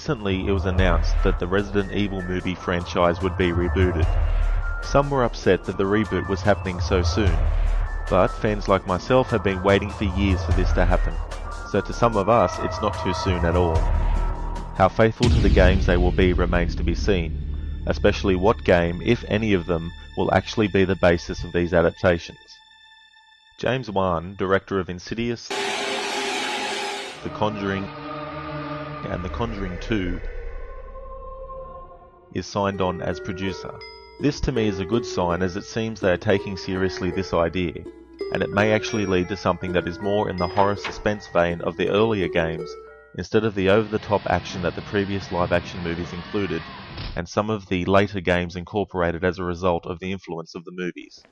Recently, it was announced that the Resident Evil movie franchise would be rebooted. Some were upset that the reboot was happening so soon, but fans like myself have been waiting for years for this to happen, so to some of us it's not too soon at all. How faithful to the games they will be remains to be seen, especially what game, if any of them, will actually be the basis of these adaptations. James Wan, director of Insidious, The Conjuring, and The Conjuring 2, is signed on as producer. This to me is a good sign, as it seems they are taking seriously this idea, and it may actually lead to something that is more in the horror suspense vein of the earlier games, instead of the over-the-top action that the previous live-action movies included, and some of the later games incorporated as a result of the influence of the movies.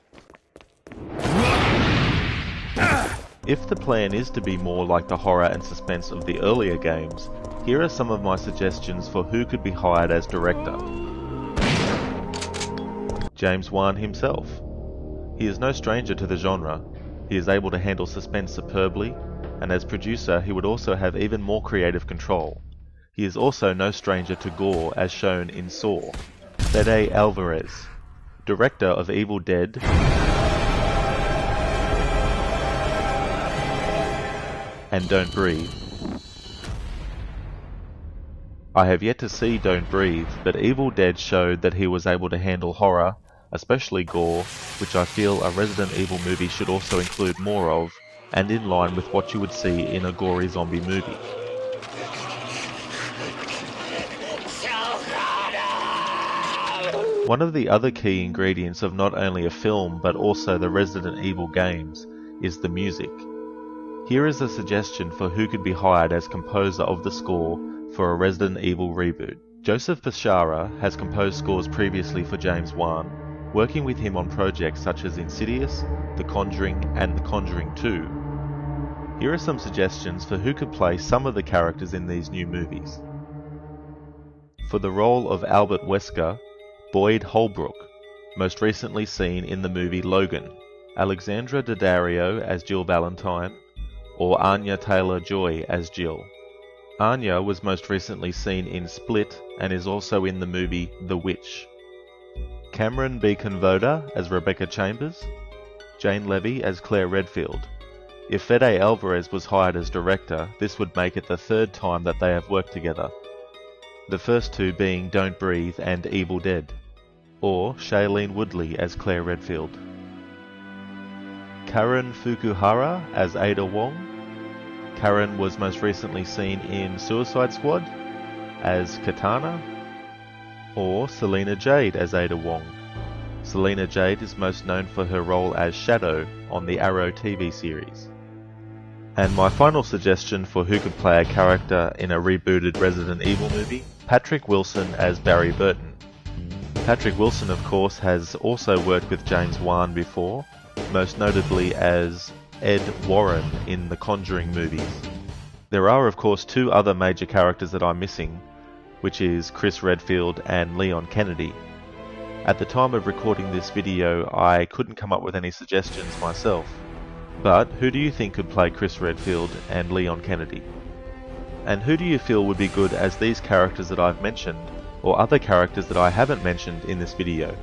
If the plan is to be more like the horror and suspense of the earlier games, here are some of my suggestions for who could be hired as director. James Wan himself. He is no stranger to the genre. He is able to handle suspense superbly, and as producer he would also have even more creative control. He is also no stranger to gore, as shown in Saw. Fede Alvarez, director of Evil Dead and Don't Breathe. I have yet to see Don't Breathe, but Evil Dead showed that he was able to handle horror, especially gore, which I feel a Resident Evil movie should also include more of, and in line with what you would see in a gory zombie movie. One of the other key ingredients of not only a film but also the Resident Evil games is the music. Here is a suggestion for who could be hired as composer of the score for a Resident Evil reboot. Joseph Bashara has composed scores previously for James Wan, working with him on projects such as Insidious, The Conjuring, and The Conjuring 2. Here are some suggestions for who could play some of the characters in these new movies. For the role of Albert Wesker, Boyd Holbrook, most recently seen in the movie Logan, Alexandra Daddario as Jill Valentine, or Anya Taylor-Joy as Jill. Anya was most recently seen in Split and is also in the movie The Witch. Cameron Beacon Voda as Rebecca Chambers, Jane Levy as Claire Redfield. If Fede Alvarez was hired as director, this would make it the third time that they have worked together, the first two being Don't Breathe and Evil Dead. Or Shailene Woodley as Claire Redfield. Karen Fukuhara as Ada Wong. Karen was most recently seen in Suicide Squad as Katana. Or Selena Jade as Ada Wong. Selena Jade is most known for her role as Shadow on the Arrow TV series. And my final suggestion for who could play a character in a rebooted Resident Evil movie, Patrick Wilson as Barry Burton. Patrick Wilson, of course, has also worked with James Wan before, most notably as Ed Warren in the Conjuring movies. There are, of course, two other major characters that I'm missing, which is Chris Redfield and Leon Kennedy. At the time of recording this video, I couldn't come up with any suggestions myself. But who do you think could play Chris Redfield and Leon Kennedy? And who do you feel would be good as these characters that I've mentioned, or other characters that I haven't mentioned in this video?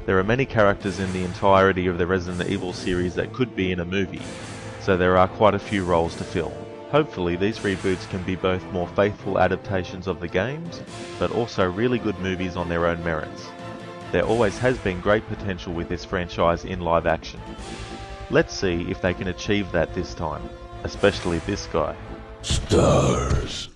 There are many characters in the entirety of the Resident Evil series that could be in a movie, so there are quite a few roles to fill. Hopefully these reboots can be both more faithful adaptations of the games, but also really good movies on their own merits. There always has been great potential with this franchise in live action. Let's see if they can achieve that this time, especially this guy. Stars.